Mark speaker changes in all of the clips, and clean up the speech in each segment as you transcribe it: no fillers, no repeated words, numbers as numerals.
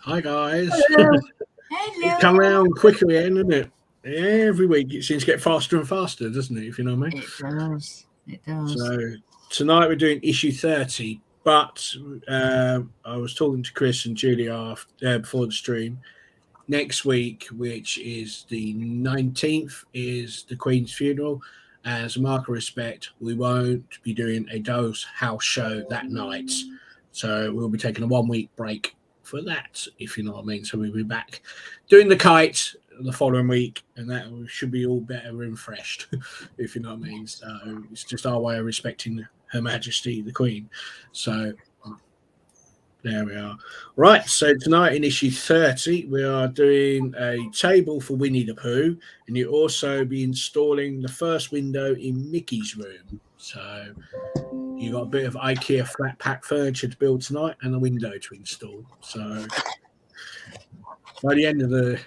Speaker 1: Hi guys.
Speaker 2: Hello.
Speaker 1: It's come round quicker again, doesn't it? Every week it seems to get faster and faster, doesn't it? If you know what I mean.
Speaker 2: It does. It does.
Speaker 1: So tonight we're doing issue 30, but I was talking to Chris and Julie before the stream. Next week, which is the 19th, is the Queen's funeral. As a mark of respect, we won't be doing a Doll's House show that night. So we'll be taking a 1 week break for that, if you know what I mean. So we'll be back doing the kite the following week, and that should be all better and refreshed, if you know what I mean. So it's just our way of respecting Her Majesty the Queen. So there we are. Right, so tonight in issue 30, we are doing a table for Winnie the Pooh, and you'll also be installing the first window in Mickey's room. So you got a bit of IKEA flat pack furniture to build tonight and a window to install. So by the end of this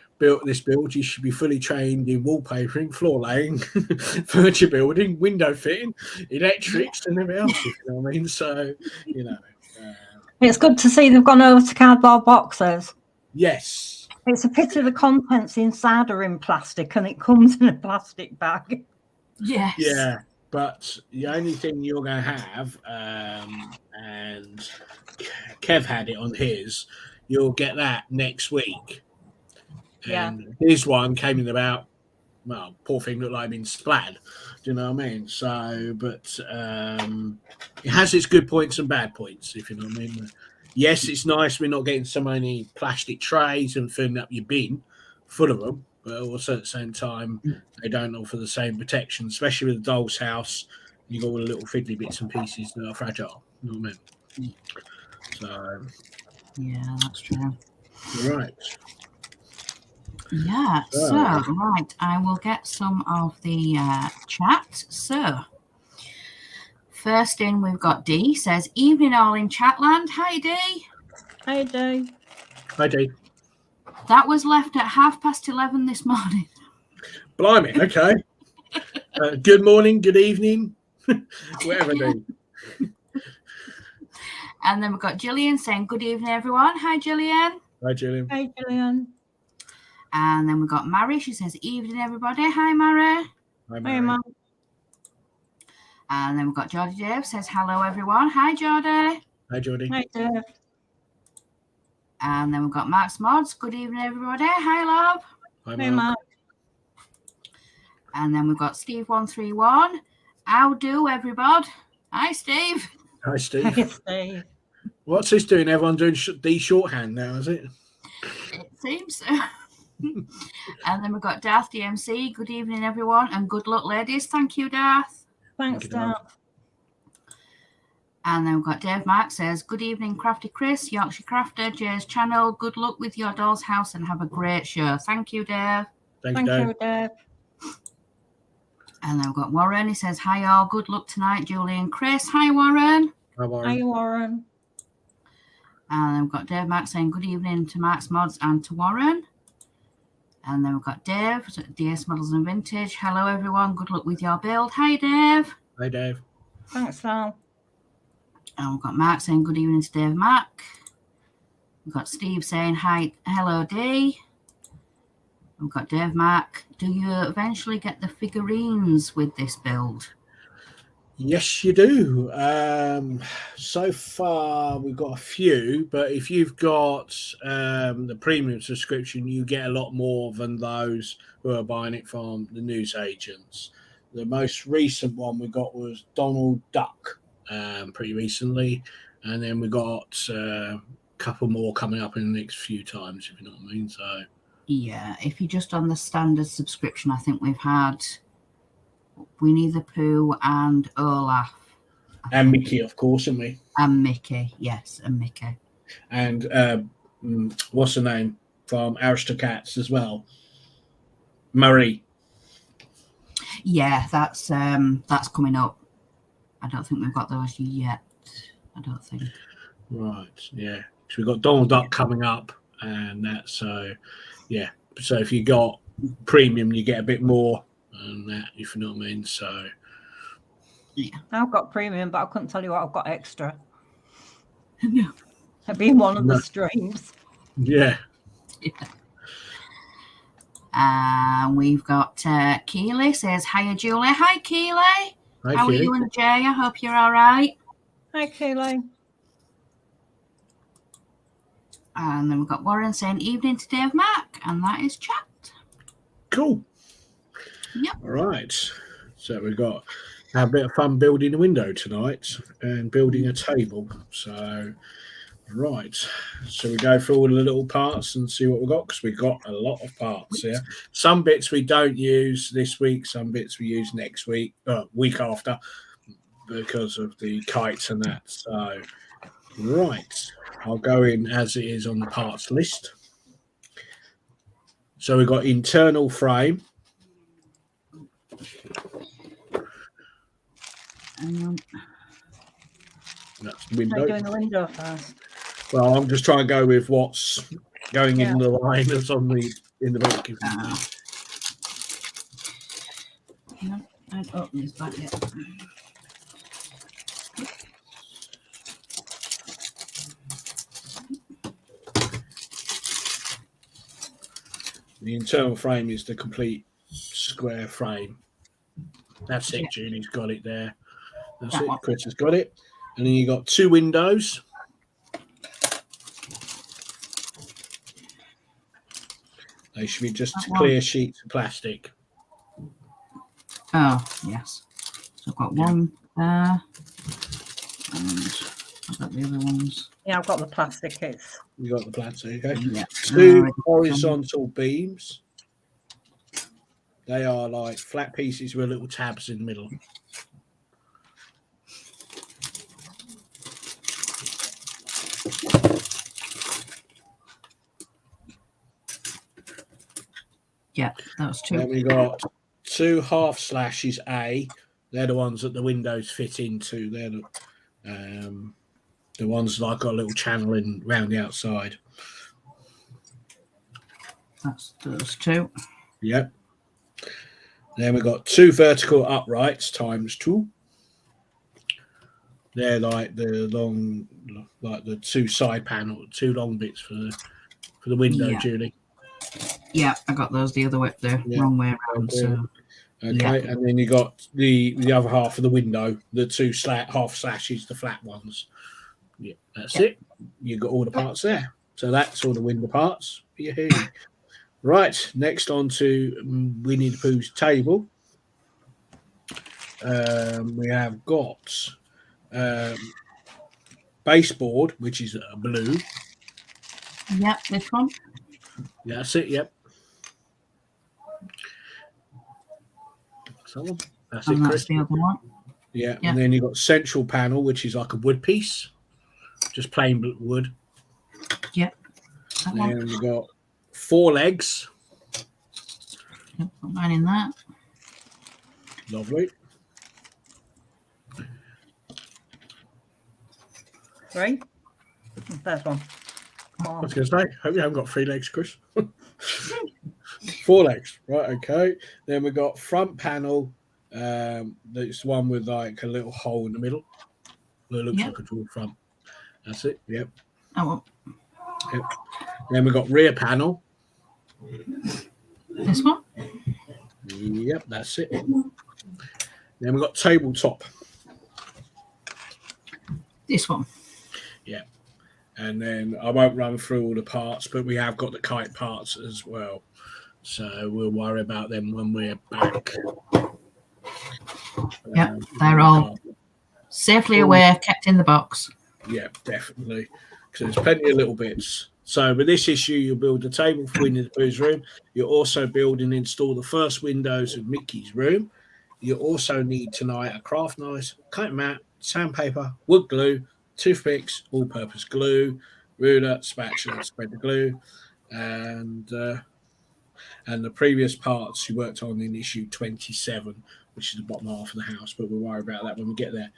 Speaker 1: build, you should be fully trained in wallpapering, floor laying, furniture building, window fitting, electrics, and everything else, if you know what I mean. So, you know.
Speaker 3: It's good to see they've gone over to cardboard boxes.
Speaker 1: Yes.
Speaker 3: It's a pity the contents inside are in plastic and it comes in a plastic bag.
Speaker 2: Yes.
Speaker 1: Yeah, but the only thing you're going to have, and Kev had it on his, you'll get that next week. And his one came in about, well, poor thing looked like it'd been splattered. Do you know what I mean? So, but it has its good points and bad points, if you know what I mean. Yes, it's nice we're not getting so many plastic trays and filling up your bin full of them, but also at the same time, they don't offer the same protection, especially with the Doll's House. You've got all the little fiddly bits and pieces that are fragile. You know what I mean? So,
Speaker 2: yeah, that's true.
Speaker 1: Right.
Speaker 2: Yeah, so right, I will get some of the chat. So, first in, we've got D, says, evening all in Chatland. Hi, D.
Speaker 3: Hi, Dee.
Speaker 1: Hi, Dee.
Speaker 2: That was left at 11:30 this morning.
Speaker 1: Blimey, okay. Good morning, good evening, whatever, Dee.
Speaker 2: And then we've got Gillian saying, good evening, everyone. Hi, Gillian.
Speaker 1: Hi, Gillian.
Speaker 3: Hi, Gillian.
Speaker 2: And then we've got Mary. She says, evening, everybody. Hi, Mary.
Speaker 1: Hi, Mary.
Speaker 3: Hi, Mum.
Speaker 2: And then we've got Geordie Dave. Says, hello, everyone. Hi, Geordie.
Speaker 1: Hi, Geordie.
Speaker 3: Hi, Dave.
Speaker 2: And then we've got Mark's Mods. Good evening, everybody. Hi, love.
Speaker 1: Hi,
Speaker 3: Hi,
Speaker 1: Mark.
Speaker 3: Mark.
Speaker 2: And then we've got Steve131. How do, everybody? Hi, Steve.
Speaker 1: Hi, Steve.
Speaker 3: Hi, Steve.
Speaker 1: What's this doing? Everyone doing D shorthand now, is it?
Speaker 2: It seems so. And then we've got Darth DMC. Good evening, everyone, and good luck, ladies. Thank you, Darth.
Speaker 3: Thanks, Darth.
Speaker 2: And then we've got Dave Mark says, good evening, Crafty Chris, Yorkshire Crafter, Jay's channel. Good luck with your Doll's House and have a great show. Thank you, Dave.
Speaker 1: Thank
Speaker 3: you, Dave.
Speaker 2: And then we've got Warren. He says, hi, all. Good luck tonight, Julie and Chris. Hi, Warren.
Speaker 1: Hi, Warren.
Speaker 3: Hi, Warren.
Speaker 2: And then we've got Dave Mark saying, good evening to Mark's Mods and to Warren. And then we've got Dave, DS Models and Vintage. Hello, everyone. Good luck with your build. Hi, Dave.
Speaker 1: Hi, Dave.
Speaker 3: Thanks, Al.
Speaker 2: And we've got Mark saying good evening to Dave Mack. We've got Steve saying hi, hello D. We've got Dave Mac. Do you eventually get the figurines with this build?
Speaker 1: Yes, you do. So far, we've got a few, but if you've got the premium subscription, you get a lot more than those who are buying it from the news agents. The most recent one we got was Donald Duck, pretty recently, and then we got a couple more coming up in the next few times, if you know what I mean. So,
Speaker 2: yeah, if you're just on the standard subscription, I think we've had Winnie the Pooh and Olaf.
Speaker 1: and Mickey, of course, isn't we?
Speaker 2: And Mickey, yes, and Mickey.
Speaker 1: And what's her name from Aristocats as well? Marie.
Speaker 2: Yeah, that's coming up. I don't think we've got those yet. I don't think.
Speaker 1: Right, yeah. So we've got Donald Duck coming up, and that's yeah. So if you got premium, you get a bit more, and that, if you know what I mean. So
Speaker 2: yeah,
Speaker 3: I've got premium, but I couldn't tell you what I've got extra.
Speaker 2: no.
Speaker 3: It'd be one of the streams.
Speaker 1: yeah.
Speaker 2: We've got Keely says, hiya, Julie. Hi, Keely.
Speaker 1: Hi,
Speaker 2: How
Speaker 1: Keely.
Speaker 2: are you and Jay? I hope you're all right.
Speaker 3: Hi, Kaylee.
Speaker 2: And then we've got Warren saying, evening to Dave Mac. And that is chat.
Speaker 1: Cool.
Speaker 2: Yep.
Speaker 1: All right. So we've got a bit of fun building a window tonight and building a table. So, right. So we go through all the little parts and see what we've got, because we've got a lot of parts here. Some bits we don't use this week, some bits we use next week, week after, because of the kites and that. So, right. I'll go in as it is on the parts list. So we've got internal frame. That's window.
Speaker 3: I'm doing the window first.
Speaker 1: Well, I'm just trying to go with what's going in the line that's in the book.
Speaker 2: No, I haven't opened this back yet.
Speaker 1: The internal frame is the complete square frame. That's it. Julie's got it there. That's it. Chris has got it. And then you got two windows. They should be just clear sheets of plastic.
Speaker 2: Oh, yes. So I've got one there. And I've got the other ones.
Speaker 3: Yeah, I've got the plastic.
Speaker 1: You got the plastic, okay?
Speaker 2: Yeah.
Speaker 1: Two horizontal beams. They are like flat pieces with little tabs in the middle.
Speaker 2: Yeah, that was two.
Speaker 1: Then we got two half slashes A. They're the ones that the windows fit into. They're the ones that I've got a little channel in round the outside.
Speaker 2: That's those two.
Speaker 1: Yep. Then we've got two vertical uprights times two. They're like the long, like the two side panel, two long bits for the window,
Speaker 2: Yeah.
Speaker 1: Julie.
Speaker 2: Yeah, I got those the other way, the wrong way around. So
Speaker 1: Okay, and then you got the other half of the window, the two half slashes, the flat ones. Yeah, that's it. You got all the parts there. So that's all the window parts. Yay. Right, next on to Winnie the Pooh's table. We have got baseboard, which is blue.
Speaker 2: Yep, this one.
Speaker 1: That's it. Yep. So that's
Speaker 2: And
Speaker 1: it,
Speaker 2: that's
Speaker 1: Chris.
Speaker 2: the other one.
Speaker 1: Yeah,
Speaker 2: Yeah.
Speaker 1: and then you've got central panel, which is like a wood piece, just plain wood.
Speaker 2: Yep. That one.
Speaker 1: And we've got four legs.
Speaker 2: Yep, put mine in that.
Speaker 1: Lovely.
Speaker 3: Three. There's one.
Speaker 1: I was going to say, hope you haven't got three legs, Chris. Four legs, right? Okay. Then we've got front panel. That's one with like a little hole in the middle. It looks like a dual front. That's it. Yep.
Speaker 2: Oh, well.
Speaker 1: Then we've got rear panel.
Speaker 2: This one?
Speaker 1: Yep, that's it. Then we've got tabletop.
Speaker 2: This one.
Speaker 1: Yeah. And then I won't run through all the parts, but we have got the kite parts as well. So we'll worry about them when we're back.
Speaker 2: Yep, they're all safely away, kept in the box.
Speaker 1: Yeah, definitely. Because there's plenty of little bits. So with this issue, you'll build a table for Winnie the Pooh's room. You'll also build and install the first windows of Mickey's room. You also need tonight a craft knife, kite mat, sandpaper, wood glue, toothpicks, all-purpose glue, ruler, spatula, spread the glue, and the previous parts you worked on in issue 27, which is the bottom half of the house, but we'll worry about that when we get there.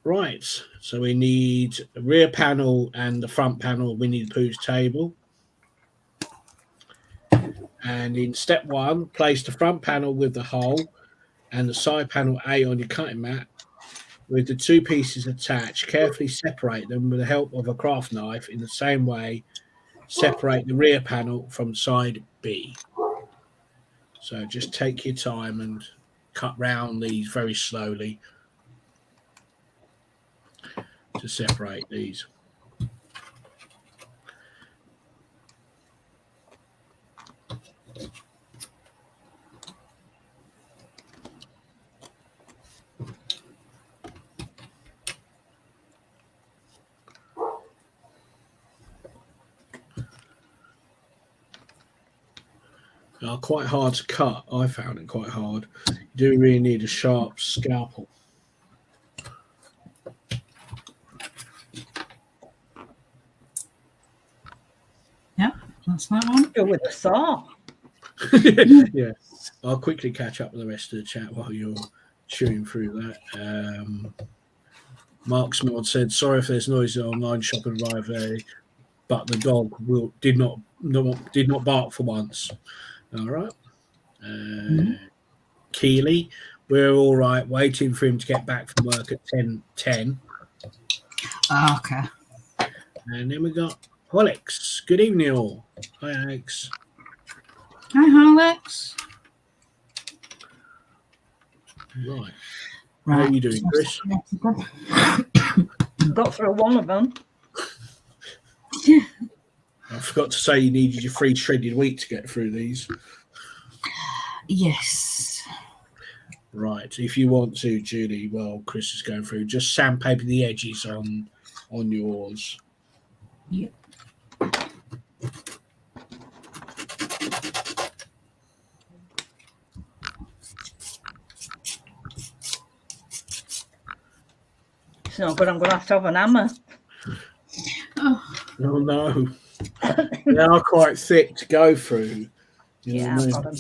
Speaker 1: Right, so we need a rear panel and the front panel of Winnie the Pooh's table. And in step 1, place the front panel with the hole and the side panel A on your cutting mat. With the two pieces attached, carefully separate them with the help of a craft knife. In the same way, separate the rear panel from side B. So just take your time and cut round these very slowly to separate these. They are quite hard to cut. I found it quite hard. You do really need a sharp scalpel.
Speaker 2: Yeah, that's that one.
Speaker 3: Go with a saw.
Speaker 1: Yeah, I'll quickly catch up with the rest of the chat while you're chewing through that. Mark's Mod said, "Sorry if there's noise in online shopping arrive, but the dog did not bark for once." All right. Keeley, we're all right. Waiting for him to get back from work at 10:10.
Speaker 2: Okay.
Speaker 1: And then we got Alex. Good evening, all. Hi, Alex.
Speaker 2: Hi, Alex.
Speaker 1: Right.
Speaker 2: Right.
Speaker 1: How are you doing, Chris?
Speaker 3: Got through one of them.
Speaker 1: I forgot to say you needed your free shredded wheat to get through these.
Speaker 2: Yes.
Speaker 1: Right. If you want to, Julie, while Chris is going through, just sandpaper the edges on yours.
Speaker 2: Yep.
Speaker 3: It's not good. I'm going to have an hammer.
Speaker 2: Oh,
Speaker 1: Oh, no. They are quite thick to go through. You know
Speaker 3: Yeah,
Speaker 1: what I
Speaker 3: I've
Speaker 1: mean?
Speaker 3: got 'em.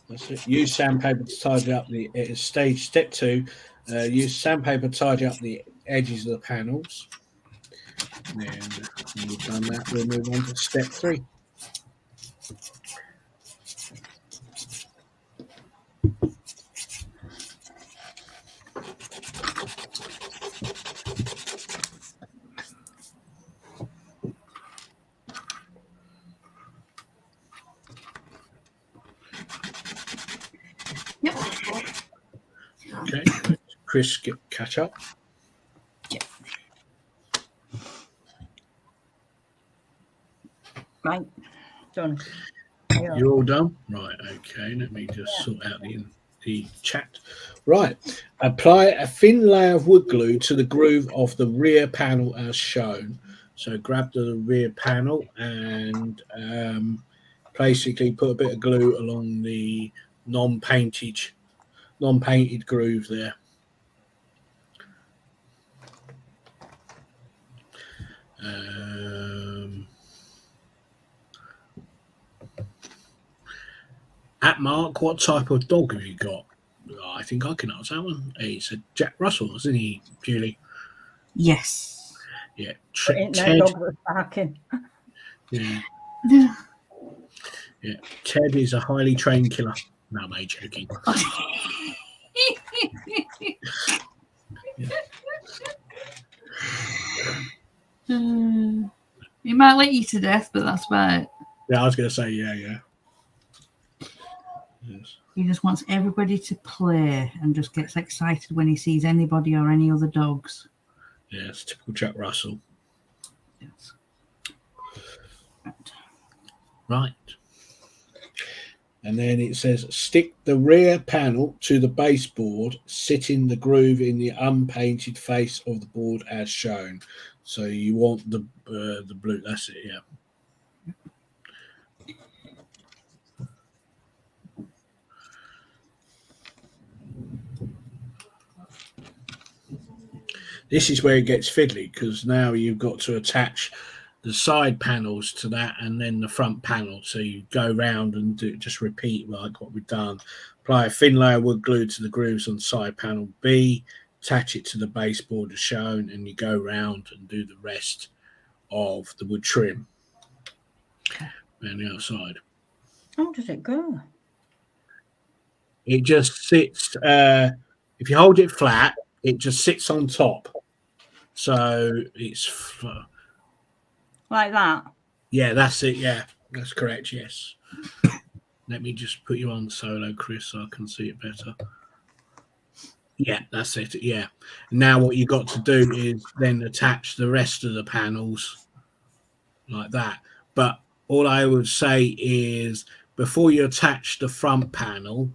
Speaker 1: That's it. Use sandpaper to tidy up the stage. Step 2, use sandpaper to tidy up the edges of the panels. And then when we've done that, we'll move on to step 3.
Speaker 2: yep.
Speaker 1: Okay. Chris, catch up.
Speaker 2: Yep.
Speaker 3: Right. Done. Yeah.
Speaker 1: You're all done? Right, okay. Let me just sort out the chat. Right. Apply a thin layer of wood glue to the groove of the rear panel as shown. So grab the rear panel and basically put a bit of glue along the non-painted groove there. At Mark, what type of dog have you got? Oh, I think I can answer that one. It's a Jack Russell, isn't he, Julie?
Speaker 2: Yes.
Speaker 1: Yeah.
Speaker 3: Ain't no dog that's barking.
Speaker 1: Yeah. Yeah, Ted is a highly trained killer. No, I'm joking.
Speaker 2: He might lick you to death, but that's about it.
Speaker 1: Yeah, I was going to say, yeah. Yes.
Speaker 2: He just wants everybody to play and just gets excited when he sees anybody or any other dogs.
Speaker 1: Yeah, it's typical Jack Russell.
Speaker 2: Yes.
Speaker 1: Right. And then it says, stick the rear panel to the baseboard, sit in the groove in the unpainted face of the board as shown. So you want the blue. That's it, yeah. This is where it gets fiddly because now you've got to attach the side panels to that and then the front panel. So you go round and just repeat like what we've done. Apply a thin layer of wood glue to the grooves on side panel B, attach it to the baseboard as shown, and you go round and do the rest of the wood trim around the outside.
Speaker 3: How does it go?
Speaker 1: It just sits, if you hold it flat, it just sits on top. So it's
Speaker 3: Like that?
Speaker 1: Yeah, that's it. Yeah, that's correct. Yes. Let me just put you on solo, Chris, so I can see it better. Yeah, that's it. Yeah. Now what you got to do is then attach the rest of the panels like that. But all I would say is before you attach the front panel,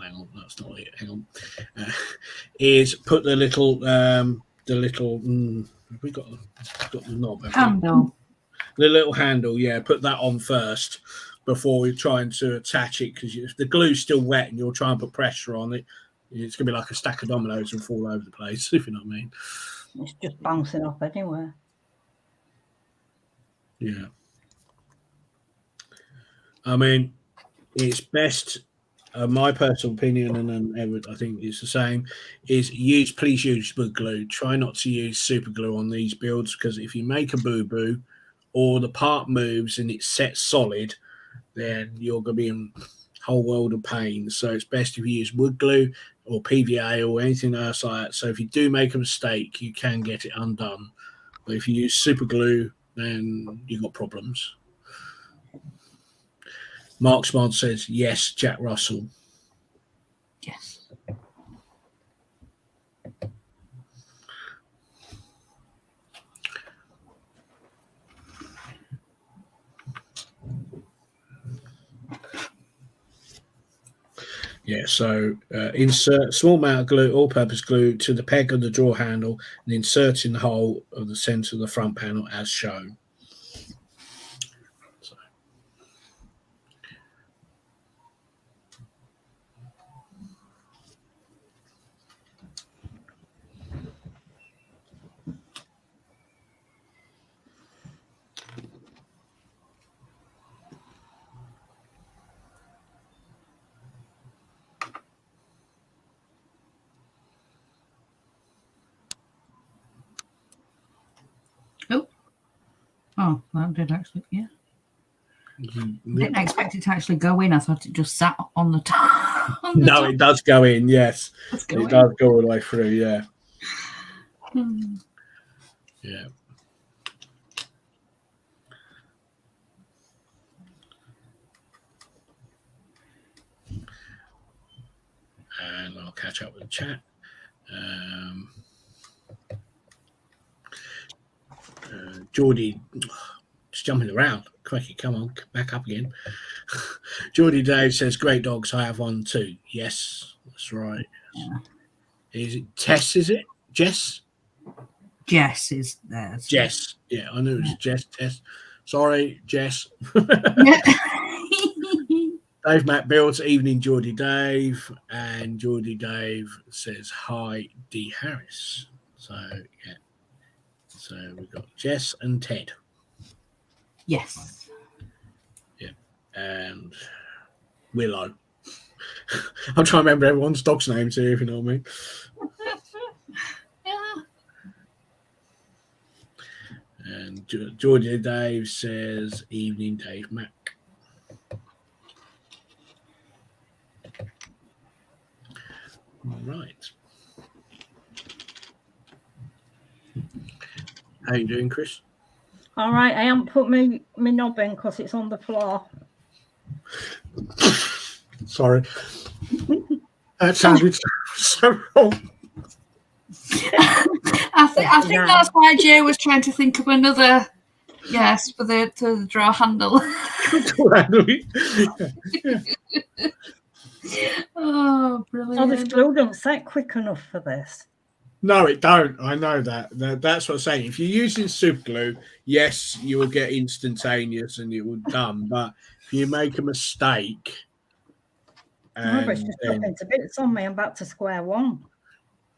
Speaker 1: hang on, that's not it. Hang on. Is put the little have we got the knob?
Speaker 2: Handle.
Speaker 1: The little handle, yeah. Put that on first before you're trying to attach it, because if the glue's still wet and you're trying to put pressure on it, it's going to be like a stack of dominoes and fall over the place, if you know what I mean.
Speaker 3: It's just bouncing off anywhere.
Speaker 1: Yeah. I mean, it's best, my personal opinion, and I think it's the same, is please use wood glue. Try not to use super glue on these builds, because if you make a boo-boo or the part moves and it's set solid, then you're going to be in a whole world of pain. So it's best if you use wood glue or PVA or anything else like that. So if you do make a mistake, you can get it undone. But if you use super glue, then you've got problems. Mark Smart says, yes, Jack Russell.
Speaker 2: Yes.
Speaker 1: Yeah, so insert small amount of glue, all-purpose glue, to the peg of the drawer handle and insert in the hole of the center of the front panel as shown. So.
Speaker 2: Oh, that did actually, yeah.
Speaker 1: Mm-hmm.
Speaker 2: I didn't expect it to actually go in. I thought it just sat on the top.
Speaker 1: No, it does go in, yes. It does go all the way through, yeah. Yeah. And I'll catch up with the chat. Geordie, just jumping around. Crikey, come on, back up again. Geordie Dave says, great dogs, I have one too. Yes, that's right.
Speaker 2: Yeah.
Speaker 1: Is it Tess, is it? Jess?
Speaker 2: Jess is there.
Speaker 1: Jess. Yeah, I knew it was Jess. Tess. Sorry, Jess. Dave Matt builds, evening, Geordie Dave. And Geordie Dave says, hi, D. Harris. So, yeah. So we've got Jess and Ted.
Speaker 2: Yes.
Speaker 1: Yeah. And Willow. I'm trying to remember everyone's dog's names here, if you know what I mean. And Georgia Dave says, evening, Dave Mac. All right. How you doing, Chris?
Speaker 3: All right, I haven't put my knob in because it's on the floor.
Speaker 1: Sorry. That sounded so wrong.
Speaker 2: I think that's why Jay was trying to think of another yes for the draw handle. Oh, brilliant.
Speaker 3: Oh, this glue don't set quick enough for this.
Speaker 1: No, it don't. I know that. That's what I'm saying. If you're using super glue, yes, you will get instantaneous and it will done. But if you make a mistake,
Speaker 3: It's just dropping to bits on me. I'm back to square one.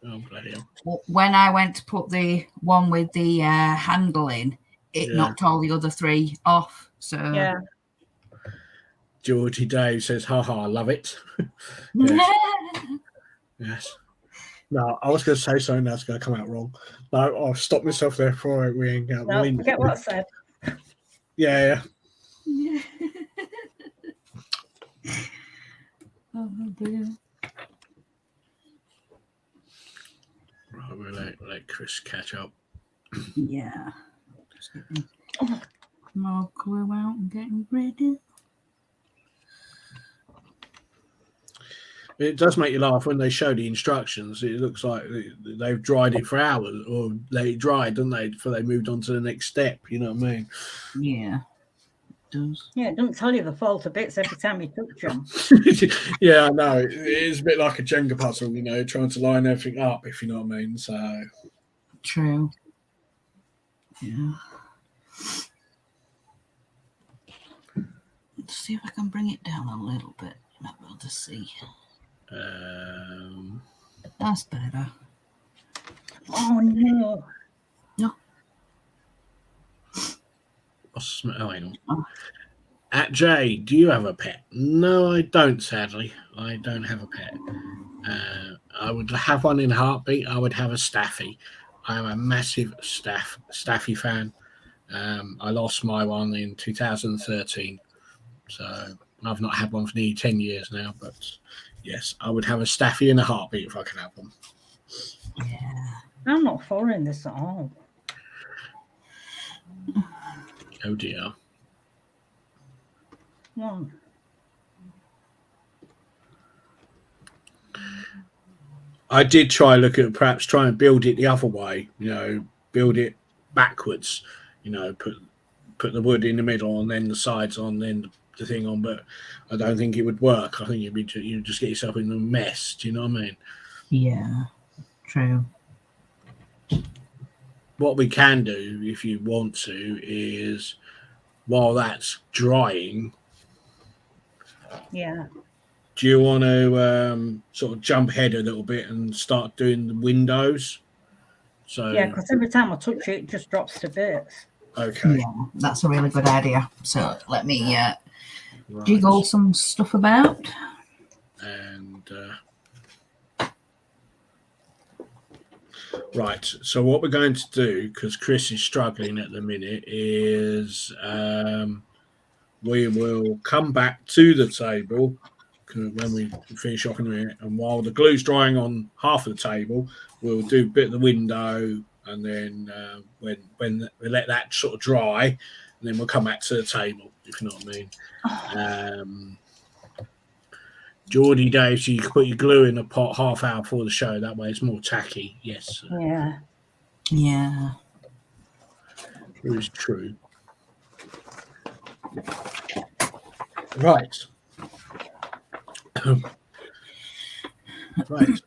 Speaker 1: Oh, bloody hell.
Speaker 2: When I went to put the one with the handle in, it knocked all the other three off. So
Speaker 3: yeah.
Speaker 1: Georgie Dave says, "Ha, I love it." Yes. Yes. No, I was going to say something that's going to come out wrong. No, I'll stop myself there before we ain't out.
Speaker 3: No, forget what I said.
Speaker 1: Yeah.
Speaker 2: Oh dear.
Speaker 1: Right, we'll let Chris catch up.
Speaker 2: Yeah. Just getting more glue out and getting ready.
Speaker 1: It does make you laugh when they show the instructions. It looks like they've dried it for hours, or they dried, don't they, before they moved on to the next step. You know what I mean?
Speaker 2: Yeah, it does.
Speaker 3: Yeah, it doesn't tell you the fall to bits every time you touch them.
Speaker 1: Yeah, I know. It is a bit like a Jenga puzzle, you know, trying to line everything up, if you know what I mean. So
Speaker 2: true. Yeah. Let's see if I can bring it down a little bit. You might be able to see. That's better.
Speaker 3: Oh no!
Speaker 2: No.
Speaker 1: hang on. At Jay, do you have a pet? No, I don't. Sadly, I don't have a pet. I would have one in a heartbeat. I would have a Staffy. I'm a massive Staffy fan. I lost my one in 2013, so I've not had one for nearly 10 years now. But yes, I would have a Staffy in a heartbeat if I could have one.
Speaker 2: Yeah.
Speaker 3: I'm not following this at all.
Speaker 1: Oh dear.
Speaker 3: One.
Speaker 1: I did look at perhaps try and build it the other way, you know, build it backwards, you know, put the wood in the middle and then the sides on, then the thing on, but I don't think it would work. I think you'd just get yourself in a mess. Do you know what I mean?
Speaker 2: Yeah, true.
Speaker 1: What we can do, if you want to, is while that's drying,
Speaker 3: Yeah.
Speaker 1: do you want to sort of jump ahead a little bit and start doing the windows? So
Speaker 3: Yeah, because every time I touch it, it just drops to bits.
Speaker 1: Okay.
Speaker 2: Yeah, that's a really good idea. So let me jiggle some stuff about.
Speaker 1: And right. So what we're going to do, because Chris is struggling at the minute, is we will come back to the table when we finish off in a minute, and while the glue's drying on half of the table, we'll do a bit of the window, and then when we let that sort of dry, and then we'll come back to the table, if you know what I mean. Geordie Dave, so you can put your glue in a pot half hour before the show, that way it's more tacky. Yes.
Speaker 2: Yeah.
Speaker 1: It is true. Right. Right.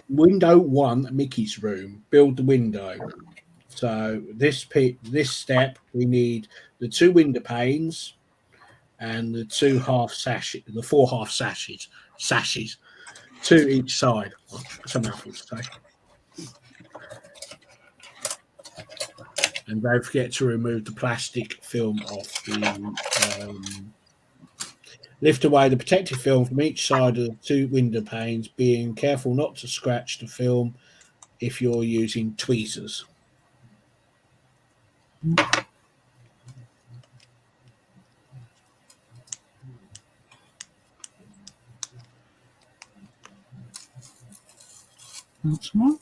Speaker 1: Window 1, Mickey's room. Build the window. So this step, we need the 2 window panes and the 2 half sashes, the 4 half sashes, 2 each side. That's a mouthful to say. And don't forget to remove the plastic film off the. Lift away the protective film from each side of the 2 window panes, being careful not to scratch the film if you're using tweezers.
Speaker 2: That's one.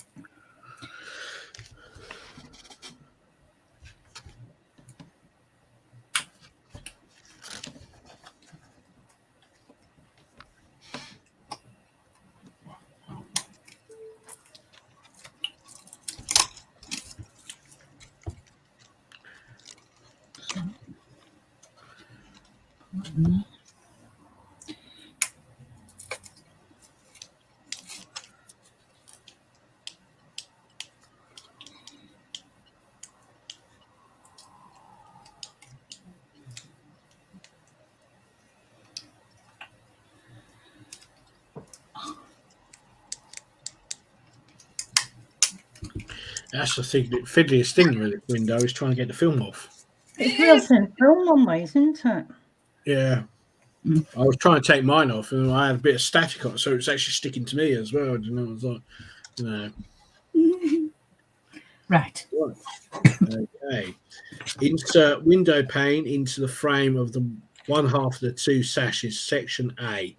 Speaker 1: That's the thing. The fiddliest thing with this window is trying to get the film off.
Speaker 3: It's real thin film on me, isn't it?
Speaker 1: Yeah. I was trying to take mine off, and I had a bit of static on it, so it's actually sticking to me as well. You know, I was like, you know.
Speaker 2: Right.
Speaker 1: Okay. Insert window pane into the frame of the one half of the two sashes, section A,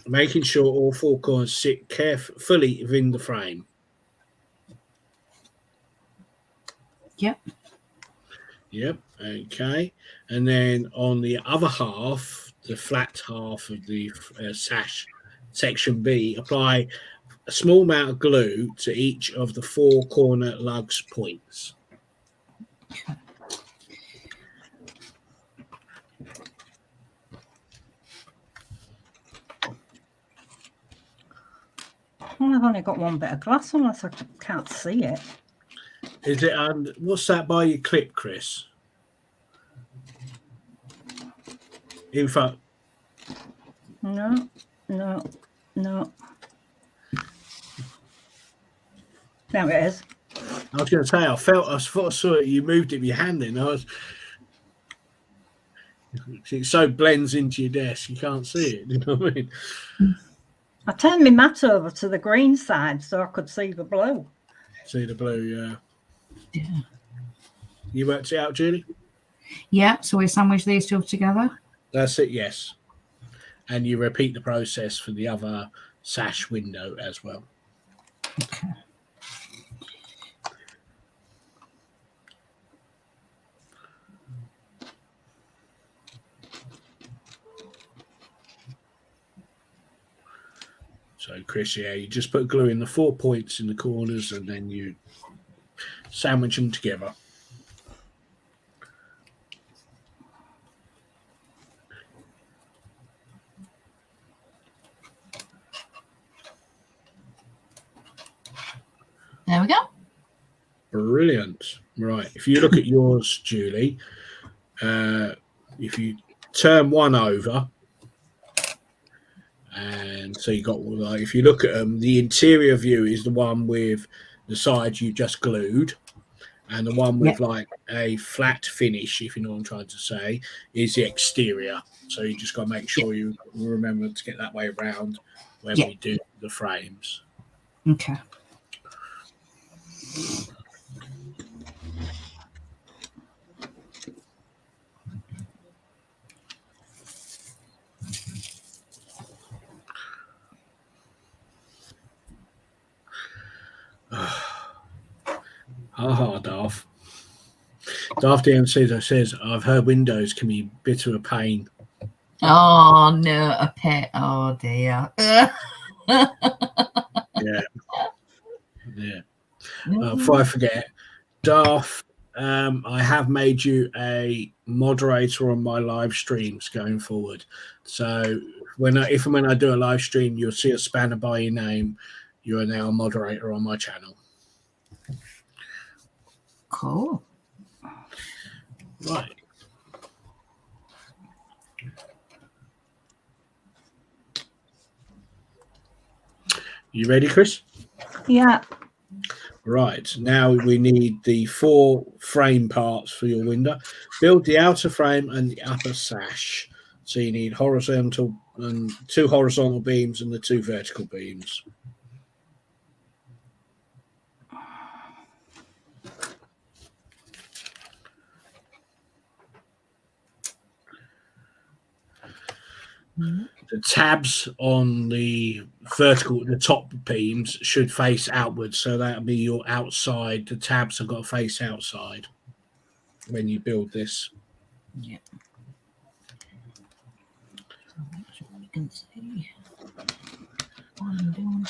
Speaker 1: making sure all four corners sit fully within the frame.
Speaker 2: Yep.
Speaker 1: Yep. Okay. And then on the other half, the flat half of the sash, section B, apply a small amount of glue to each of the four corner lugs points.
Speaker 3: Well, I've only got one bit of glass unless I can't see it.
Speaker 1: Is it? What's that by your clip, Chris? In fact,
Speaker 3: No. There it is.
Speaker 1: I was going to say, I thought I saw it. You moved it with your hand in. It so blends into your desk, you can't see it. You know what I mean?
Speaker 3: I turned my mat over to the green side so I could see the blue.
Speaker 1: See the blue, yeah.
Speaker 2: Yeah.
Speaker 1: You worked it out, Julie?
Speaker 2: Yeah. So we sandwich these two together.
Speaker 1: That's it, yes. And you repeat the process for the other sash window as well.
Speaker 2: Okay.
Speaker 1: So, Chris, yeah, you just put glue in the 4 points in the corners and then you sandwich them together.
Speaker 2: There we go.
Speaker 1: Brilliant. Right. If you look at yours, Julie, if you turn one over, and so you got, like, if you look at them, the interior view is the one with the side you just glued, and the one with like a flat finish, if you know what I'm trying to say, is the exterior. So you just got to make sure you remember to get that way around when we do the frames.
Speaker 2: Okay.
Speaker 1: Darth. Darth DMC says, I've heard Windows can be a bit of a pain.
Speaker 2: Oh, no, a pet. Oh, dear.
Speaker 1: Yeah. Before I forget, Darth, I have made you a moderator on my live streams going forward. So when I do a live stream, you'll see a spanner by your name. You are now a moderator on my channel.
Speaker 2: Cool.
Speaker 1: Right. You ready, Chris?
Speaker 3: Yeah.
Speaker 1: Right. Now we need the 4 frame parts for your window. Build the outer frame and the upper sash. So you need horizontal and 2 horizontal beams and the 2 vertical beams. The tabs on the vertical, the top beams should face outwards, so that'll be your outside. The tabs have got to face outside when you build this.
Speaker 2: Yeah. So you can see what I'm doing.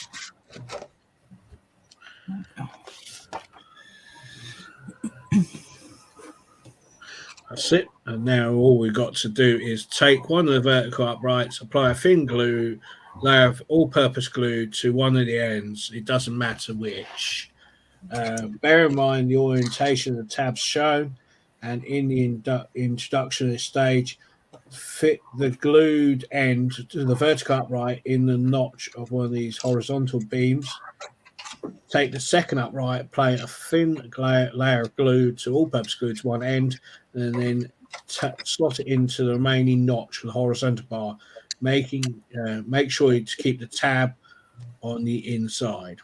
Speaker 1: That's it. And now all we've got to do is take one of the vertical uprights, apply a thin glue, layer of all-purpose glue to one of the ends. It doesn't matter which. Bear in mind the orientation of the tabs shown, and in the introduction of this stage, fit the glued end to the vertical upright in the notch of one of these horizontal beams. Take the second upright, apply a thin layer of glue to all-purpose glue to one end, and then slot it into the remaining notch with the horizontal bar, make sure you keep the tab on the inside.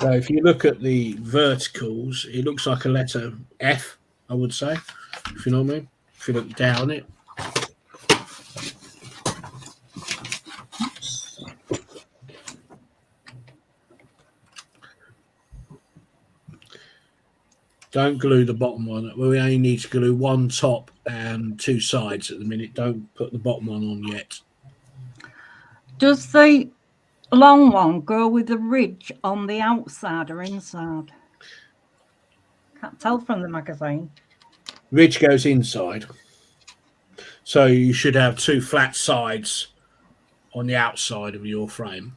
Speaker 1: So if you look at the verticals, it looks like a letter F, I would say, if you know what I mean. If you look down it. Don't glue the bottom one. We only need to glue one top and two sides at the minute. Don't put the bottom one on yet.
Speaker 3: Does the long one go with the ridge on the outside or inside? Can't tell from the magazine.
Speaker 1: Ridge goes inside. So you should have two flat sides on the outside of your frame.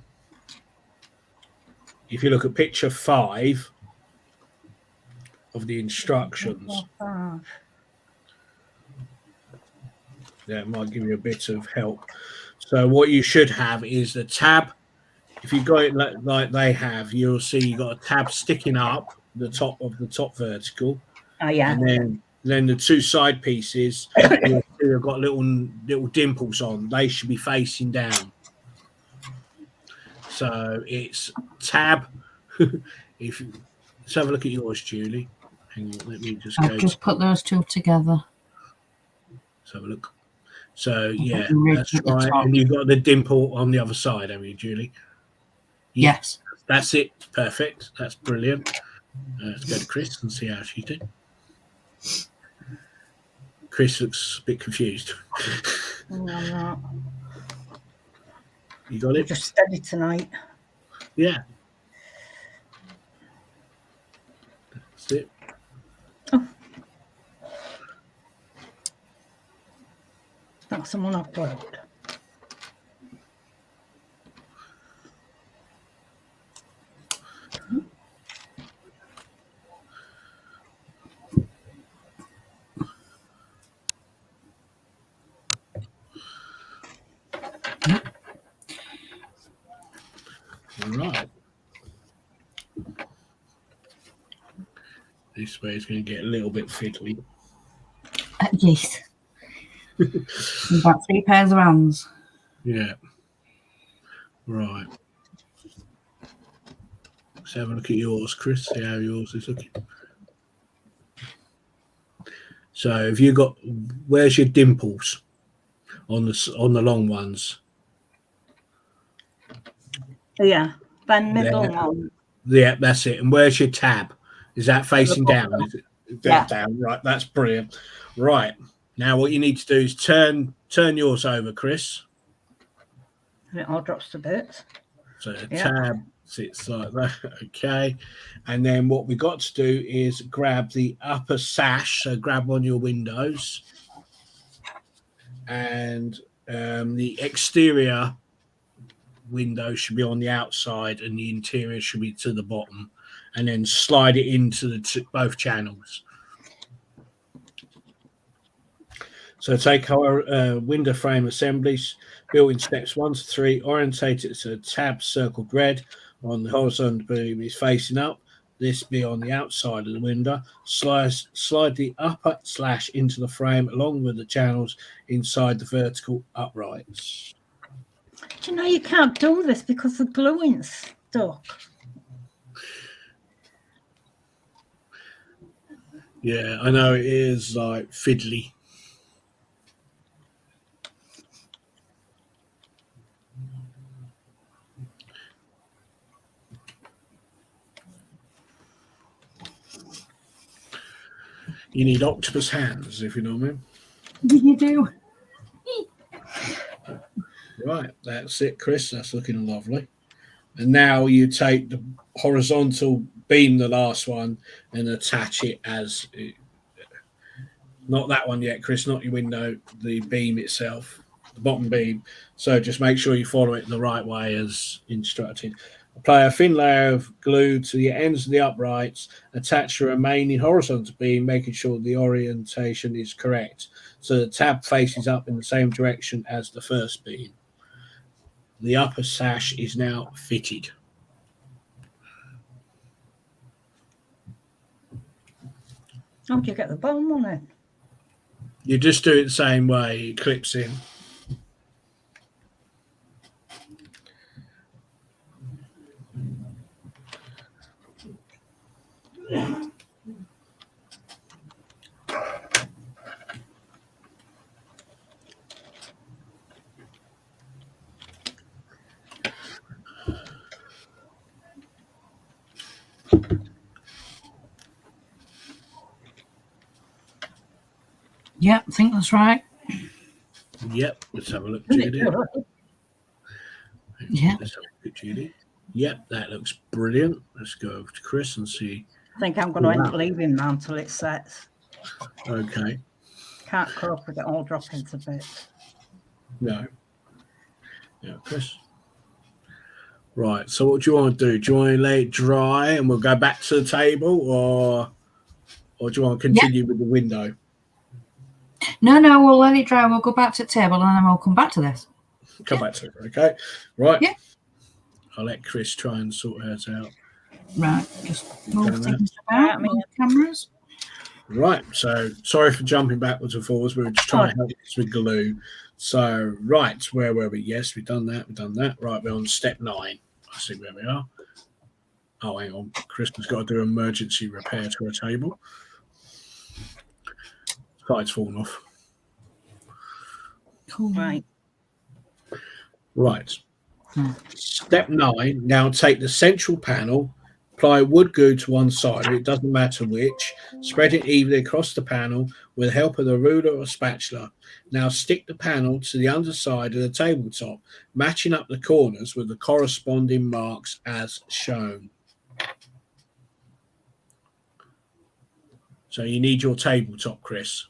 Speaker 1: If you look at picture 5 of the instructions, that might give you a bit of help. So what you should have is the tab. If you got it like they have, you'll see you got a tab sticking up the top of the top vertical.
Speaker 3: Oh yeah.
Speaker 1: And then the two side pieces, you've got little dimples on. They should be facing down. So it's tab. Let's have a look at yours, Julie. Hang on, let me just go.
Speaker 2: I've just put those two together.
Speaker 1: Let's have a look. So yeah,
Speaker 2: Ridge
Speaker 1: that's
Speaker 2: at the
Speaker 1: right.
Speaker 2: top.
Speaker 1: And you've got the dimple on the other side, haven't you, Julie?
Speaker 2: Yes.
Speaker 1: That's it. Perfect. That's brilliant. Let's go to Chris and see how she did. Chris looks a bit confused.
Speaker 3: No, I'm not.
Speaker 1: You got
Speaker 3: I'm
Speaker 1: it?
Speaker 3: just steady tonight.
Speaker 1: Yeah. That's it.
Speaker 3: That's someone upload.
Speaker 1: Right. This way is going to get a little bit fiddly.
Speaker 2: Yes. About 3 pairs of hands.
Speaker 1: Yeah. Right. Let's have a look at yours, Chris. See how yours is looking. So have you got, where's your dimples on the long ones?
Speaker 3: Yeah, then middle
Speaker 1: There.
Speaker 3: one.
Speaker 1: Yeah, that's it. And where's your tab? Is that facing down? Is it
Speaker 3: Yeah.
Speaker 1: down? Right, that's brilliant. Right. Now what you need to do is turn yours over, Chris.
Speaker 3: And it all drops to bits.
Speaker 1: So the
Speaker 3: Yeah.
Speaker 1: tab sits like that. Okay. And then what we got to do is grab the upper sash. So grab one of your windows. And the exterior window should be on the outside and the interior should be to the bottom. And then slide it into the both channels. So take our window frame assemblies, built in steps 1 to 3, orientate it to a tab circled red on the horizontal beam is facing up. This be on the outside of the window. Slide the upper slash into the frame along with the channels inside the vertical uprights.
Speaker 3: Do you know you can't do this because the gluing's stuck?
Speaker 1: Yeah, I know it is like fiddly. You need octopus hands, if you know what I mean.
Speaker 2: You do.
Speaker 1: Right, that's it, Chris. That's looking lovely. And now you take the horizontal beam, the last one, and attach it as not that one yet, Chris, not your window, the beam itself, the bottom beam. So just make sure you follow it the right way as instructed. Apply a thin layer of glue to the ends of the uprights. Attach the remaining horizontal beam, making sure the orientation is correct. So the tab faces up in the same direction as the first beam. The upper sash is now fitted.
Speaker 3: How do you get the bottom on it?
Speaker 1: You just do it the same way, it clips in.
Speaker 2: Yep, I think that's right.
Speaker 1: Yep, let's have a look, Judy.
Speaker 2: Yeah.
Speaker 1: Let's have a look, Judy. Yep, that looks brilliant. Let's go over to Chris and see.
Speaker 3: I think I'm going to end up leaving now until it sets.
Speaker 1: Okay.
Speaker 3: Can't cope with it all dropping to bits.
Speaker 1: No. Yeah, Chris. Right. So what do you want to do? Do you want to let it dry and we'll go back to the table, or do you want to continue with the window?
Speaker 2: No, we'll let it dry. We'll go back to the table and then we'll come back to this.
Speaker 1: Come back to it. Okay. Right.
Speaker 2: Yeah.
Speaker 1: I'll let Chris try and sort hers out.
Speaker 2: Right. Just move
Speaker 1: Go
Speaker 2: things about. Move cameras.
Speaker 1: Right. So sorry for jumping backwards and forwards. We were just trying to help us with glue. So right, where were we? Yes, we've done that. Right, we're on step 9. I see where we are. Oh, hang on. Chris has got to do emergency repair to her table. Side's fallen off.
Speaker 2: Cool.
Speaker 1: Right. Step 9. Now take the central panel, apply wood glue to one side. It doesn't matter which. Spread it evenly across the panel with the help of the ruler or spatula. Now stick the panel to the underside of the tabletop, matching up the corners with the corresponding marks as shown. So you need your tabletop, Chris.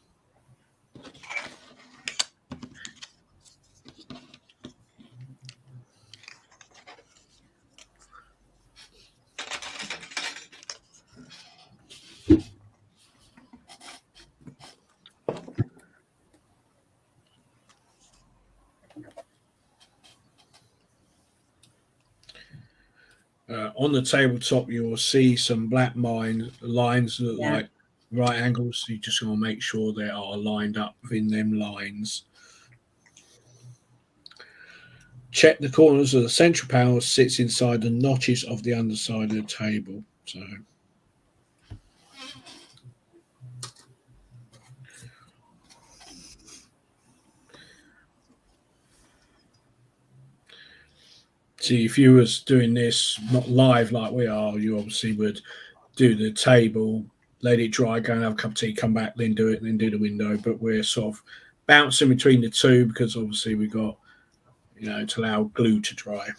Speaker 1: On the tabletop, you will see some black lines that look like right angles. So you just want to make sure they are lined up within them lines. Check the corners of the central panel sits inside the notches of the underside of the table. See, if you was doing this not live like we are, you obviously would do the table, let it dry, go and have a cup of tea, come back, then do it, and then do the window. But we're sort of bouncing between the two because obviously we got, to allow glue to dry.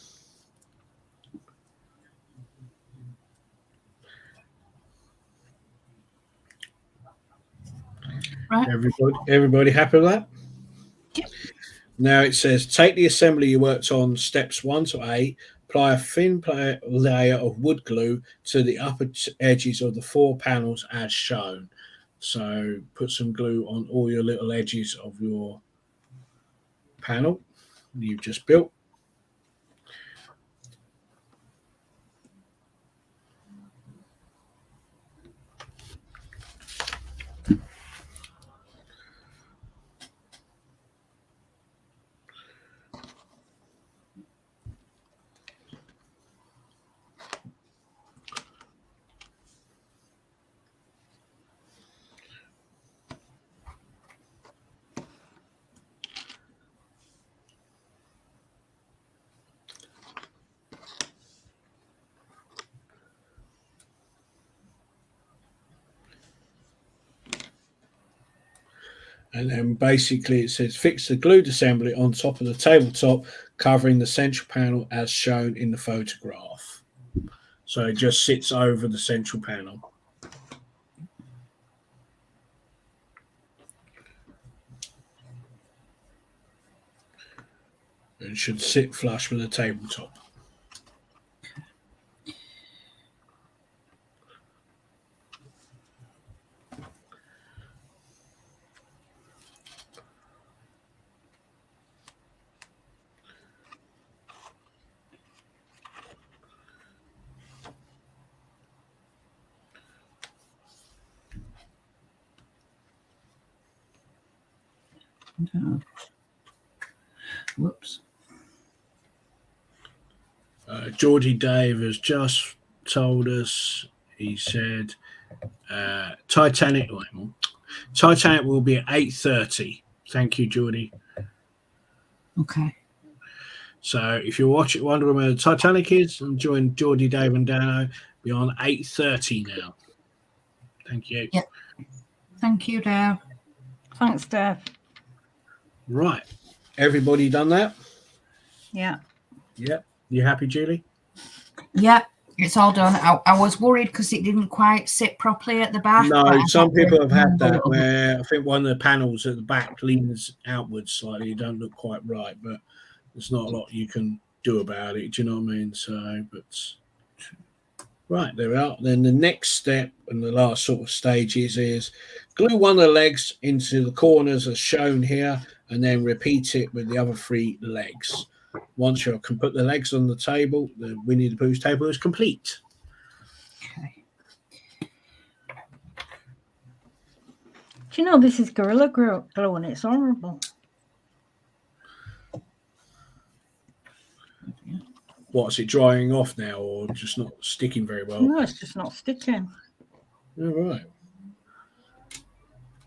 Speaker 2: Right.
Speaker 1: Everybody happy with that?
Speaker 2: Yep.
Speaker 1: Now it says, take the assembly you worked on steps 1 to 8, apply a thin layer of wood glue to the upper edges of the 4 panels as shown. So put some glue on all your little edges of your panel you've just built. And then basically it says fix the glued assembly on top of the tabletop, covering the central panel as shown in the photograph. So it just sits over the central panel. It should sit flush with the tabletop.
Speaker 2: Whoops.
Speaker 1: Geordie Dave has just told us, he said, Titanic will be at 8:30. Thank you, Geordie.
Speaker 2: Okay.
Speaker 1: So if you're wondering where the Titanic is, and join Geordie, Dave and Dano, be on 8:30 now. Thank you.
Speaker 2: Yep. Thank you, Dave.
Speaker 3: Thanks, Dave.
Speaker 1: Right. Everybody done that?
Speaker 3: Yeah.
Speaker 1: Yep. You happy, Julie?
Speaker 2: Yeah, it's all done. I was worried because it didn't quite sit properly at the back.
Speaker 1: No, some people have had that where I think one of the panels at the back leans outwards slightly. It don't look quite right, but there's not a lot you can do about it. Do you know what I mean? So, but right, there we are. Then the next step and the last sort of stage is glue one of the legs into the corners as shown here, and then repeat it with the other 3 legs. Once you can put the legs on the table, the Winnie the Pooh's table is complete.
Speaker 2: Okay.
Speaker 3: Do you know this is Gorilla Glue and it's horrible?
Speaker 1: What's it drying off now, or just not sticking very well?
Speaker 3: No, it's just not sticking.
Speaker 1: All right.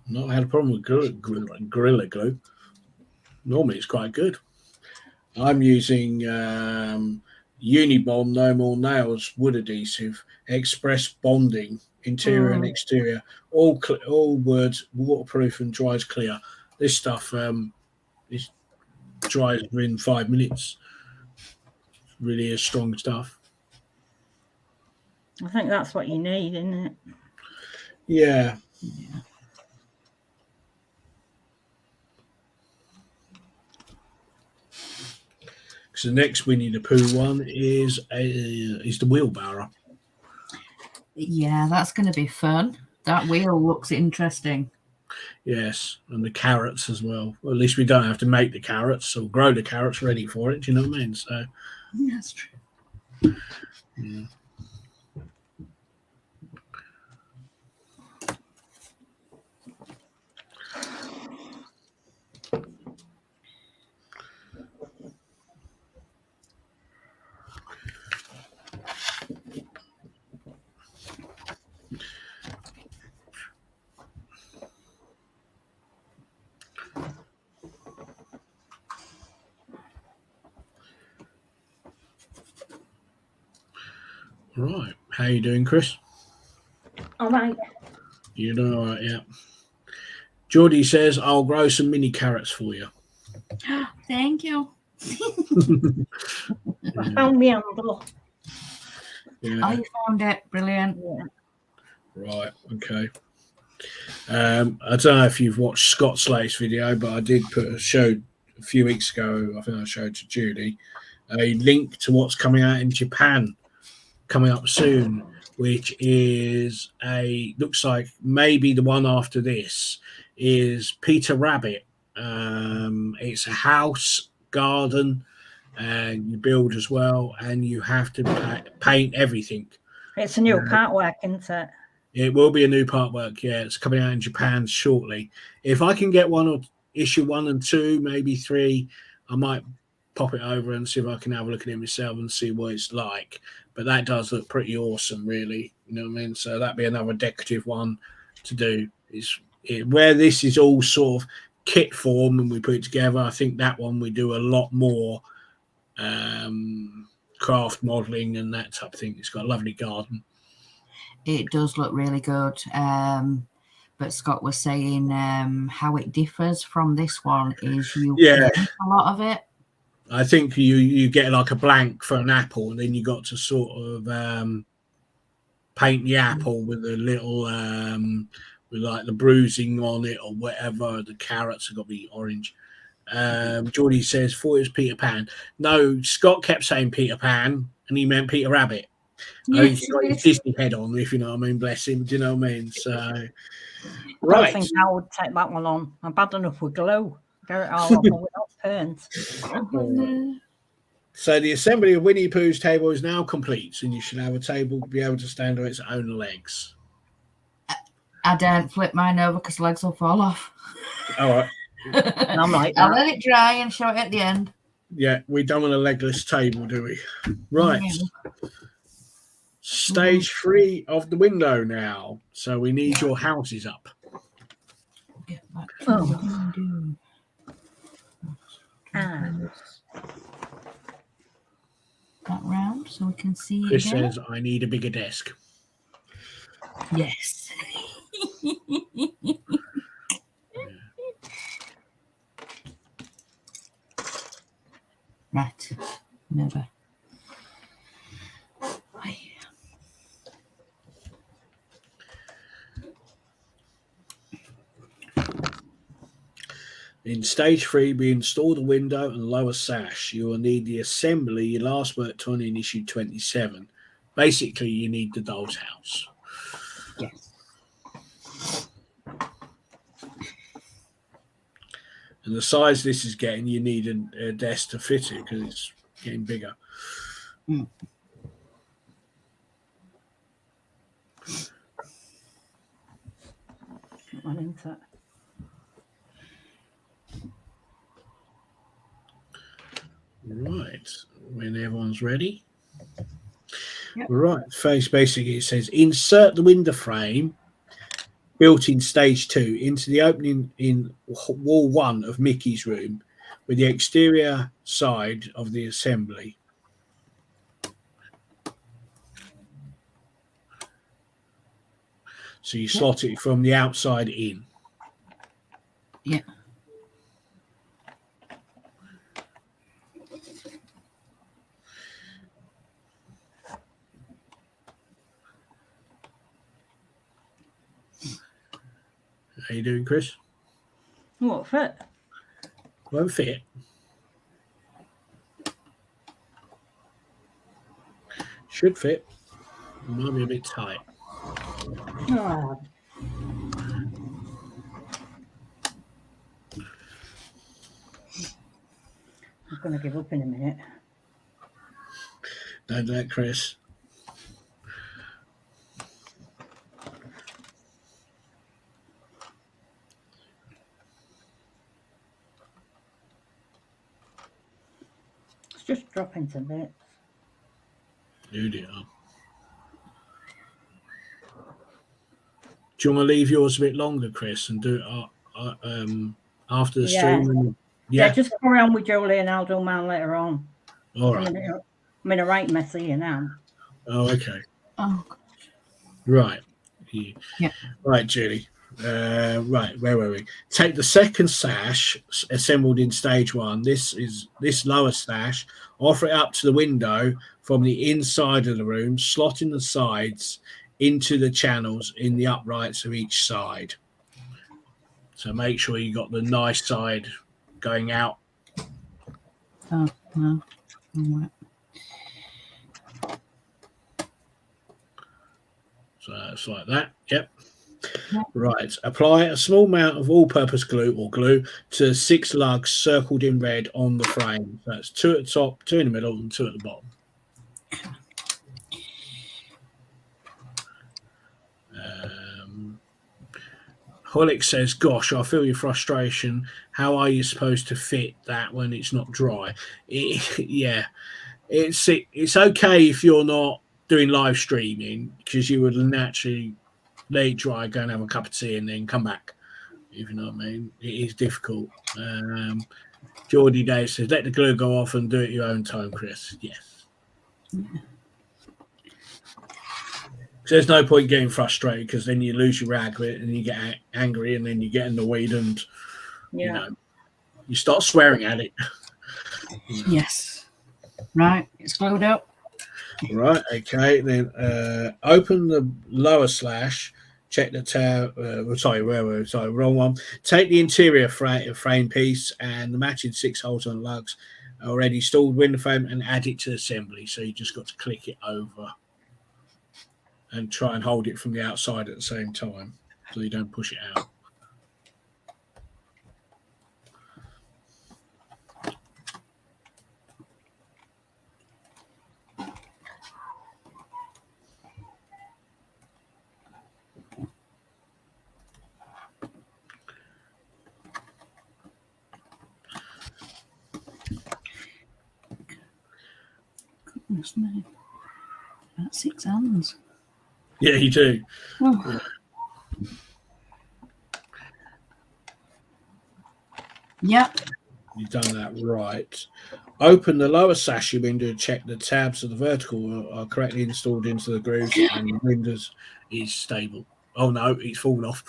Speaker 1: Not had a problem with Gorilla Glue. Normally it's quite good. I'm using Unibond No More Nails wood adhesive, express bonding, interior and exterior, all words waterproof and dries clear. This stuff dries within 5 minutes. Really is strong stuff.
Speaker 3: I think that's what you need, isn't it?
Speaker 1: Yeah. So the next Winnie the Pooh one is the wheelbarrow.
Speaker 2: Yeah, that's going to be fun. That wheel looks interesting.
Speaker 1: Yes, and the carrots as well. Well, at least we don't have to make the carrots or grow the carrots ready for it. Do you know what I mean? So
Speaker 2: That's true.
Speaker 1: yeah. Right. How you doing, Chris?
Speaker 3: All right.
Speaker 1: You doing all right? Yeah. Geordie says, I'll grow some mini carrots for you.
Speaker 2: Thank you.
Speaker 3: I found the handle.
Speaker 1: Yeah.
Speaker 2: Oh, you found it. Brilliant.
Speaker 3: Yeah.
Speaker 1: Right. Okay. I don't know if you've watched Scott Slate's video, but I did showed a few weeks ago, I think I showed to Judy, a link to what's coming out in Japan coming up soon, which is looks like maybe the one after this is Peter Rabbit. It's a house, garden, and you build as well, and you have to paint everything.
Speaker 3: It's a new artwork, isn't it?
Speaker 1: It will be a new artwork, yeah. It's coming out in Japan shortly. If I can get one or issue 1 and 2, maybe 3, I might pop it over and see if I can have a look at it myself and see what it's like. But that does look pretty awesome, really. You know what I mean? So that'd be another decorative one to do. Where this is all sort of kit form and we put it together, I think that one we do a lot more craft modelling and that type of thing. It's got a lovely garden.
Speaker 2: It does look really good. But but Scott was saying how it differs from this one is you
Speaker 1: Yeah.
Speaker 2: paint a lot of it.
Speaker 1: I think you get like a blank for an apple, and then you got to sort of paint the apple with a little with like the bruising on it or whatever. The carrots have got to be orange. Geordie says, thought it was Peter Pan. No, Scott kept saying Peter Pan, and he meant Peter Rabbit. I think he got his Disney head on, if you know what I mean. Bless him. Do you know what I mean? So, right.
Speaker 3: I think I would take that one on. I'm bad enough with glue. Get it all over without paint.
Speaker 1: So the assembly of Winnie Pooh's table is now complete, and you should have a table to be able to stand on its own legs.
Speaker 2: I don't flip mine over because legs will fall off.
Speaker 1: All right.
Speaker 3: I'm like,
Speaker 2: I'll let it dry and show it at the end.
Speaker 1: Yeah, we don't want a legless table, do we? Right.
Speaker 2: Yeah.
Speaker 1: Stage 3 of the window now. So we need your houses up.
Speaker 2: Get back to
Speaker 3: Oh.
Speaker 2: the window. That round so we can see
Speaker 1: Chris
Speaker 2: it again.
Speaker 1: says, I need a bigger desk.
Speaker 2: Yes. Right. Never.
Speaker 1: In stage 3, we install the window and lower sash. You will need the assembly you last worked on in issue 27. Basically, you need the doll's house.
Speaker 2: Yes.
Speaker 1: And the size this is getting, you need a desk to fit it because it's getting bigger.
Speaker 2: Mm.
Speaker 3: One into it.
Speaker 1: Right, when everyone's ready.
Speaker 2: Yep.
Speaker 1: Right, face basically it says insert the window frame built in stage 2 into the opening in wall 1 of Mickey's room with the exterior side of the assembly. So you slot it from the outside in.
Speaker 2: Yeah.
Speaker 1: How you doing, Chris?
Speaker 3: What fit?
Speaker 1: Won't fit. Should fit. Might be a bit tight.
Speaker 3: Oh. I'm going to give up in a minute.
Speaker 1: Don't do that, Chris.
Speaker 3: It's just dropping to bits.
Speaker 1: Do you? Do you want to leave yours a bit longer, Chris, and do it after the stream?
Speaker 3: Yeah, just carry on with Jolie and I'll do mine later on.
Speaker 1: All right.
Speaker 3: I'm in a right mess here now.
Speaker 1: Oh, okay.
Speaker 2: Oh.
Speaker 1: Right.
Speaker 2: Yeah.
Speaker 1: Right, Julie. Right, where were we? Take the second sash assembled in stage 1. This lower sash. Offer it up to the window from the inside of the room, slotting the sides into the channels in the uprights of each side. So make sure you got the nice side going out.
Speaker 2: Oh, no. All right.
Speaker 1: So it's like that. Yep.
Speaker 2: Yep.
Speaker 1: Right. Apply a small amount of all-purpose glue or glue to 6 lugs circled in red on the frame. So that's 2 at the top, 2 in the middle, and 2 at the bottom. Holic says, gosh, I feel your frustration. How are you supposed to fit that when it's not dry? Yeah, it's okay if you're not doing live streaming because you would naturally let it dry, go and have a cup of tea and then come back. If you know what I mean. It is difficult. Geordie Dave says, let the glue go off and do it your own time, Chris. Yes. So there's no point getting frustrated because then you lose your rag and you get angry and then you get annoyed and you start swearing at it.
Speaker 2: Yes. Right, it's glued up.
Speaker 1: Right, okay. Then open the lower slash, check the tab. Wrong one. Take the interior frame piece and the matching 6 holes on lugs already installed window frame and add it to assembly. So you just got to click it over and try and hold it from the outside at the same time so you don't push it out.
Speaker 2: Goodness me. About 6 hands.
Speaker 1: Yeah, you do.
Speaker 2: Oh.
Speaker 1: Yeah.
Speaker 2: Yep.
Speaker 1: You've done that right. Open the lower sash window and check the tabs of the vertical are correctly installed into the grooves and the windows is stable. Oh no, it's fallen off.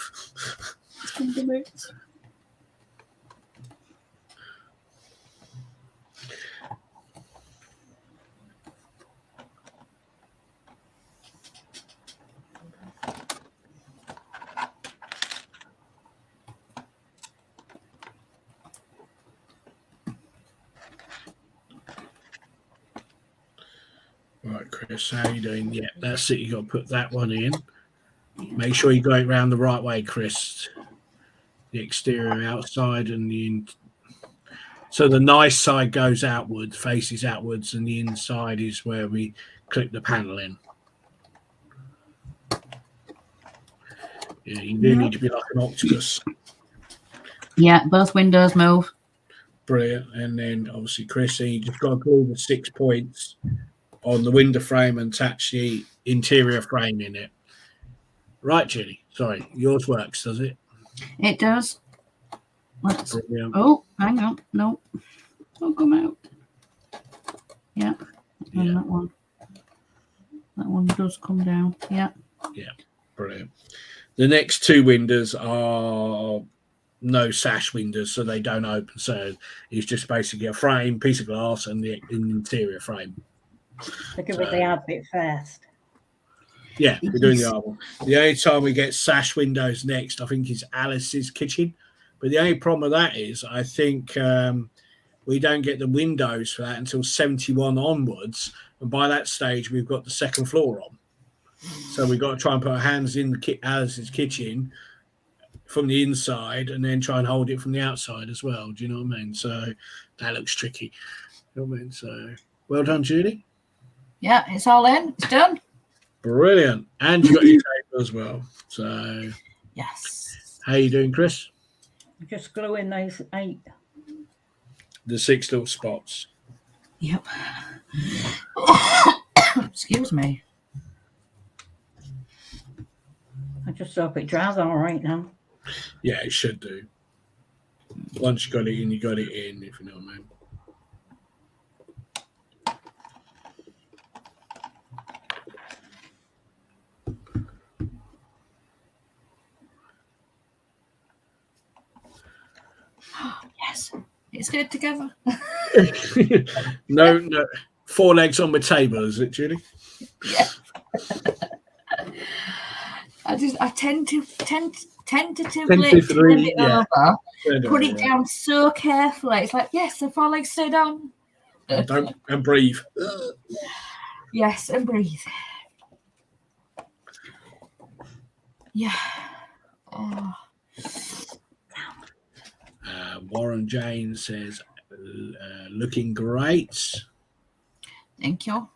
Speaker 1: Right, Chris, how are you doing? Yeah, that's it. You got to put that one in. Make sure you go it round the right way, Chris. The exterior outside and so the nice side goes outwards, faces outwards, and the inside is where we clip the panel in. Yeah, you do need to be like an octopus.
Speaker 2: Yeah, both windows move.
Speaker 1: Brilliant. And then obviously, Chris, you just got to glue the 6 points on the window frame and attach the interior frame in it. Right, Julie. Sorry, yours works, does it?
Speaker 2: It does.
Speaker 1: Brilliant.
Speaker 2: Oh, hang on. No. Don't come out. Yeah. And
Speaker 1: Yeah.
Speaker 2: that one does come down. Yeah.
Speaker 1: Yeah. Brilliant. The next 2 windows are no sash windows, so they don't open. So it's just basically a frame, piece of glass, and the interior frame.
Speaker 3: Look at the hard bit first.
Speaker 1: Yeah, we're doing the other one. The only time we get sash windows next, I think, is Alice's kitchen. But the only problem with that is I think we don't get the windows for that until 71 onwards. And by that stage, we've got the second floor on. So we've got to try and put our hands in Alice's kitchen from the inside and then try and hold it from the outside as well. Do you know what I mean? So that looks tricky. You know what I mean? So well done, Julie.
Speaker 2: Yeah, it's all in. It's done.
Speaker 1: Brilliant. And you got your table as well. So
Speaker 2: yes.
Speaker 1: How you doing, Chris?
Speaker 3: Just gluing those 8.
Speaker 1: The 6 little spots.
Speaker 2: Yep. Excuse me.
Speaker 3: I just hope it dries all right now.
Speaker 1: Yeah, it should do. Once you got it in, you got it in, if you know what I mean.
Speaker 2: Yes, it's good together.
Speaker 1: No, 4 legs on the table, is it, Julie?
Speaker 2: Yeah. I tentatively turn it over, put it down so carefully. It's like, yes, the 4 legs stay down.
Speaker 1: And breathe.
Speaker 2: Yes, and breathe. Yeah. Oh.
Speaker 1: Warren Jane says, looking great.
Speaker 2: Thank you.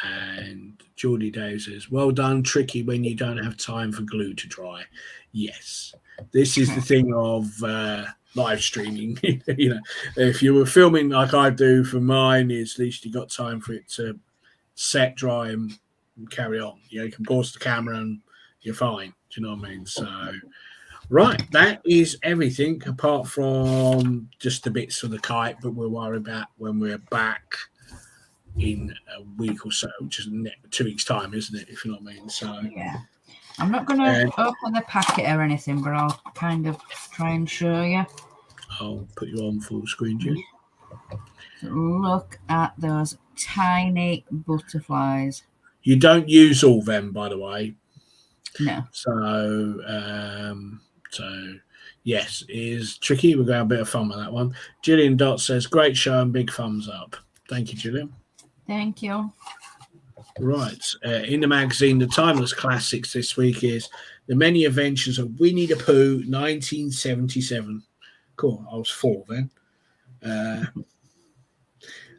Speaker 1: And Geordie Dave says, well done, tricky when you don't have time for glue to dry. Yes. This is the thing of live streaming. You know, if you were filming like I do for mine, at least you got time for it to set, dry, and carry on. You know, you can pause the camera and you're fine. Do you know what I mean? So, right, that is everything apart from just the bits of the kite, but we'll worry about when we're back in a week or so, which is 2 weeks' time, isn't it? If you know what I mean. So
Speaker 2: Yeah. I'm not going to open the packet or anything, but I'll kind of try and show you.
Speaker 1: I'll put you on full screen, Julie.
Speaker 2: Look at those tiny butterflies.
Speaker 1: You don't use all them, by the way.
Speaker 2: No.
Speaker 1: So yes, it is tricky. We're going to have a bit of fun with that one. Gillian Dot says, great show and big thumbs up. Thank you, Gillian.
Speaker 2: Thank you.
Speaker 1: Right. In the magazine, the timeless classics this week is The Many Adventures of Winnie the Pooh, 1977. Cool. I was 4 then.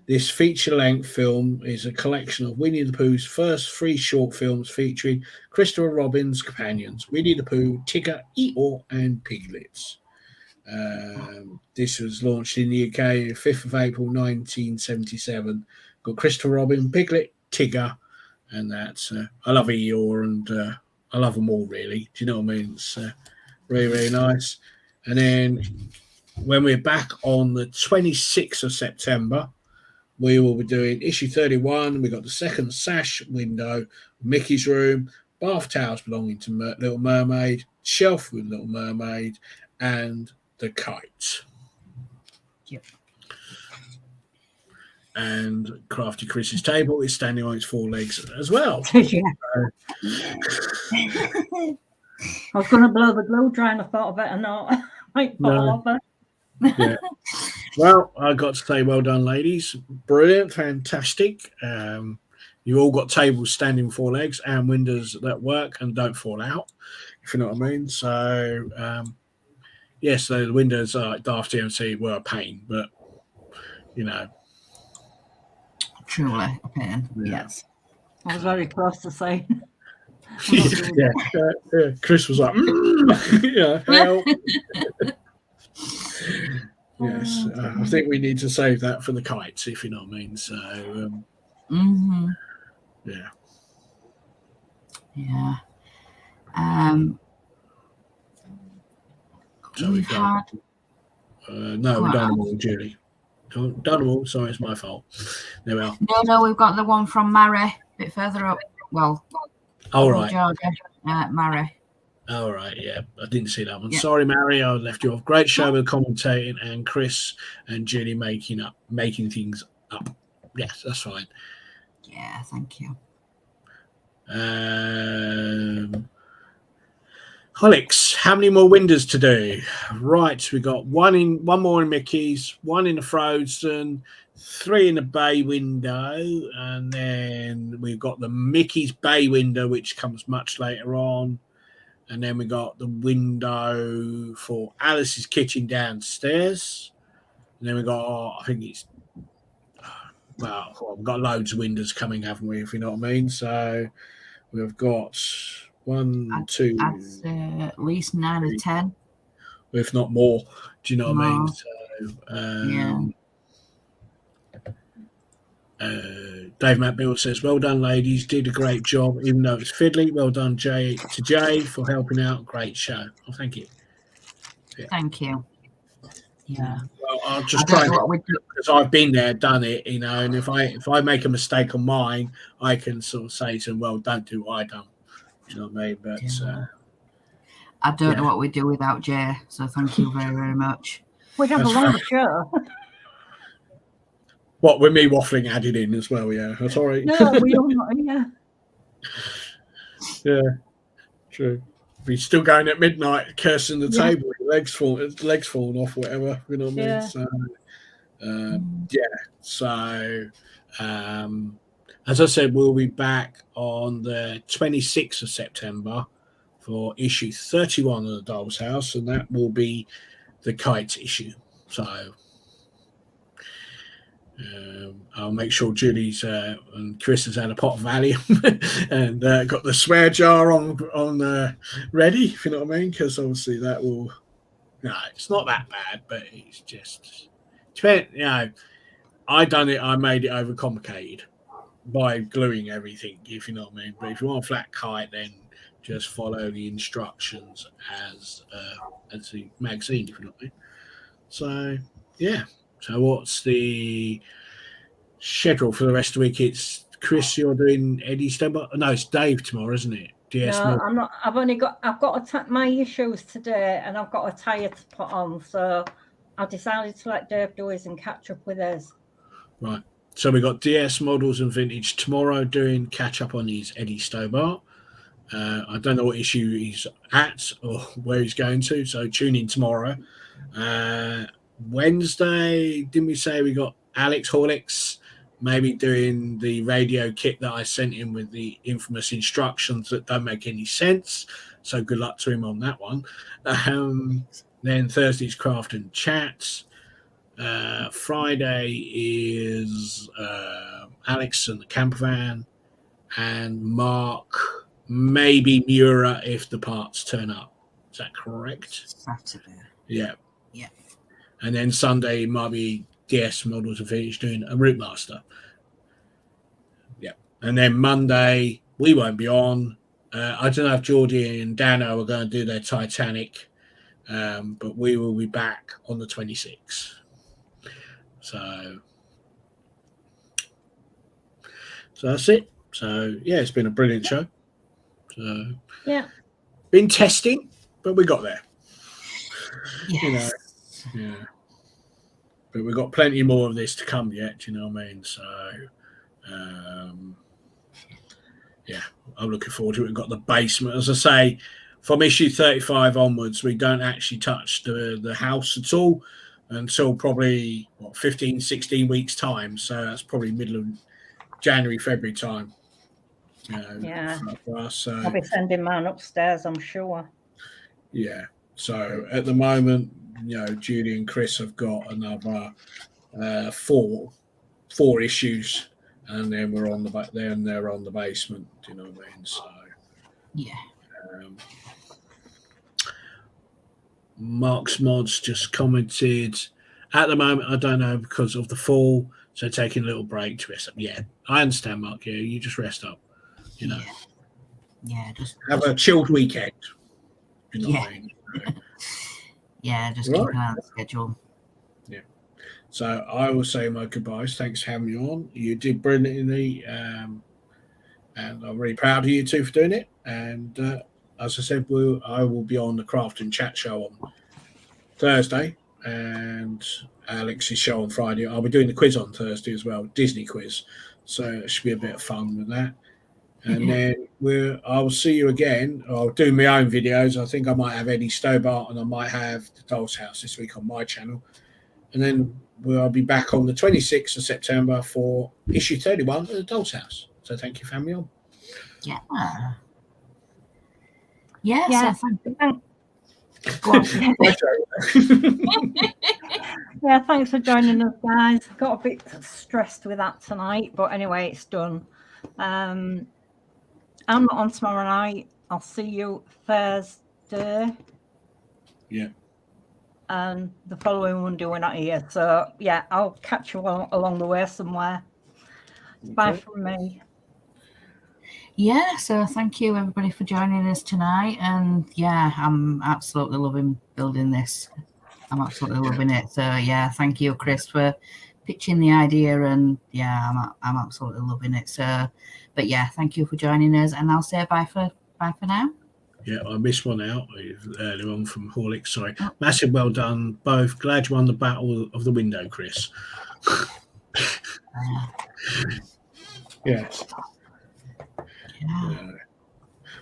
Speaker 1: This feature-length film is a collection of Winnie the Pooh's first 3 short films featuring Christopher Robin's companions, Winnie the Pooh, Tigger, Eeyore, and Piglets. This was launched in the UK 5th of April 1977. Got Christopher Robin, Piglet, Tigger, and that's I love Eeyore and I love them all, really. Do you know what I mean? It's really, really nice. And then when we're back on the 26th of September, we will be doing issue 31. We got the second sash window, Mickey's room, bath towels belonging to Little Mermaid, shelf with Little Mermaid, and the kite.
Speaker 2: Yep.
Speaker 1: And Crafty Chris's table is standing on its 4 legs as well.
Speaker 3: Yeah. I was going to blow the blow dry and I thought I better not. Might fall over.
Speaker 1: Yeah. Well, I got to say, well done, ladies. Brilliant, fantastic. You all got tables standing with 4 legs and windows that work and don't fall out, if you know what I mean. So, yes, so the windows at Daft DMC were a pain, but, you know.
Speaker 2: Truly a pain,
Speaker 1: Yeah.
Speaker 2: yes.
Speaker 3: I was very close to saying.
Speaker 1: Yeah. Chris was like, yeah, help. Yes, I think we need to save that for the kites, if you know what I mean. So, yeah.
Speaker 2: Yeah.
Speaker 1: So
Speaker 2: we've had.
Speaker 1: no, we've done them all, Julie. Done them all. Sorry, it's my fault. There we are.
Speaker 2: No, we've got the one from Mary a bit further up. Well,
Speaker 1: all right.
Speaker 2: Georgia, Mary.
Speaker 1: All right, yeah, I didn't see that one.
Speaker 2: Yeah.
Speaker 1: Sorry, Mary, I left you off. Great show with commentating and Chris and Julie making things up. Yes, that's fine.
Speaker 2: Yeah, thank you.
Speaker 1: Holix, how many more windows to do? Right, we got one more in Mickey's, 1 in the Frozen, 3 in the Bay window, and then we've got the Mickey's Bay window, which comes much later on. And then we got the window for Alice's kitchen downstairs. And then we got, I think it's, well, we've got loads of windows coming, haven't we, if you know what I mean? So we've got 1, 2.
Speaker 2: I'd say at least 9 or 10.
Speaker 1: If not more. Do you know what I mean? So,
Speaker 2: yeah.
Speaker 1: Dave Matt Bill says, well done, ladies. Did a great job, even though it's fiddly. Well done, Jay for helping out. Great show. Oh, thank you.
Speaker 2: Yeah. Thank you. Yeah.
Speaker 1: Well, I'll just try because I've been there, done it, you know, and if I make a mistake on mine, I can sort of say to them, well, don't do what I done. Do you know what I mean? But
Speaker 2: I don't know what we'd do without Jay, so thank you very, very much.
Speaker 3: We'd have a longer show.
Speaker 1: What, with me waffling added in as well, yeah. That's all right.
Speaker 3: No, we don't know, yeah.
Speaker 1: Yeah, true. He's still going at midnight, cursing the table, legs falling off, whatever, you know what I mean? So, as I said, we'll be back on the 26th of September for issue 31 of the Doll's House, and that will be the kite issue. So, I'll make sure Julie's and Chris has had a pot of Valium and got the swear jar on ready, if you know what I mean, because obviously that will. No, it's not that bad, but it's just, you know, I made it overcomplicated by gluing everything, if you know what I mean. But if you want a flat kite, then just follow the instructions as the magazine, if you know what I mean. So yeah. So what's the schedule for the rest of the week. It's Chris, you're doing Eddie Stobart. No, it's Dave tomorrow, isn't it? DS
Speaker 3: No, I'm not. I've got my issues today, and I've got a tire to put on. So I decided to let Dave do his and catch up with us.
Speaker 1: Right. So we got DS Models and Vintage tomorrow doing catch up on his Eddie Stobart. I don't know what issue he's at or where he's going to. So tune in tomorrow. Wednesday, didn't we say we got Alex Horlicks maybe doing the radio kit that I sent him with the infamous instructions that don't make any sense? So good luck to him on that one. Then Thursday's Craft and Chats. Friday is Alex and the camper van, and Mark, maybe Mura if the parts turn up. Is that correct?
Speaker 2: Saturday.
Speaker 1: Yeah.
Speaker 2: Yeah.
Speaker 1: And then Sunday might be DS Models and Vintage doing a Route Master. Yeah. And then Monday we won't be on. I don't know if Geordie and Dano are going to do their Titanic, but we will be back on the 26th. So that's it. So yeah, it's been a brilliant show. So
Speaker 3: yeah,
Speaker 1: been testing, but we got there.
Speaker 2: Yes.
Speaker 1: You know, yeah. But we've got plenty more of this to come yet. You know what I mean? So yeah, I'm looking forward to it. We've got the basement, as I say, from issue 35 onwards. We don't actually touch the house at all until probably 15, 16 weeks time. So that's probably middle of January, February time.
Speaker 3: Yeah.
Speaker 1: For us. So
Speaker 3: I'll be sending mine upstairs, I'm sure.
Speaker 1: yeah. So at the moment, Judy and Chris have got another four issues, and then we're on the then they're on the basement. Do you know what I mean? So
Speaker 2: yeah.
Speaker 1: Mark's Mods just commented, at the moment, I don't know because of the fall, so taking a little break to rest up. Yeah, I understand, Mark. Yeah, you just rest up.
Speaker 2: Yeah, just
Speaker 1: have a chilled weekend. You know
Speaker 2: yeah.
Speaker 1: what I mean?
Speaker 2: Yeah, just
Speaker 1: Right.
Speaker 2: keep an eye on the schedule.
Speaker 1: Yeah. So I will say my goodbyes. Thanks for having me on. You did brilliantly, and I'm really proud of you two for doing it. And as I said, I will be on the Craft and Chat show on Thursday, and Alex's show on Friday. I'll be doing the quiz on Thursday as well, Disney quiz. So it should be a bit of fun with that. And then I'll see you again. I'll do my own videos. I think I might have Eddie Stobart and I might have the Doll's House this week on my channel. And then I'll be back on the 26th of September for issue 31 of the Doll's House. So thank you for having me on.
Speaker 2: Yeah.
Speaker 3: Yeah.
Speaker 2: So go on.
Speaker 3: Yeah, thanks for joining us, guys. Got a bit stressed with that tonight, but anyway, it's done. I'm not on tomorrow night. I'll see you Thursday.
Speaker 1: Yeah.
Speaker 3: And the following Monday we're not here. So yeah, I'll catch you along the way somewhere. Okay. Bye from me.
Speaker 2: Yeah, so thank you everybody for joining us tonight. And yeah, I'm absolutely loving building this. I'm absolutely loving it. So yeah, thank you, Chris, for pitching the idea, and yeah, I'm absolutely loving it. So, but yeah, thank you for joining us, and I'll say bye for now.
Speaker 1: Yeah, I missed one out earlier on from Horlicks. Sorry, massive well done, both. Glad you won the battle of the window, Chris. Yes. Yeah.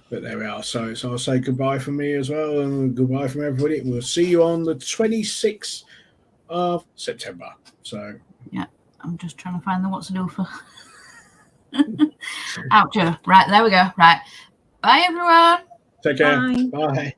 Speaker 1: But there we are. So I'll say goodbye from me as well, and goodbye from everybody. We'll see you on the 26th of September. So
Speaker 2: yeah, I'm just trying to find the what's to do for outro. Right, there we go. Right, bye everyone.
Speaker 1: Take care. Bye.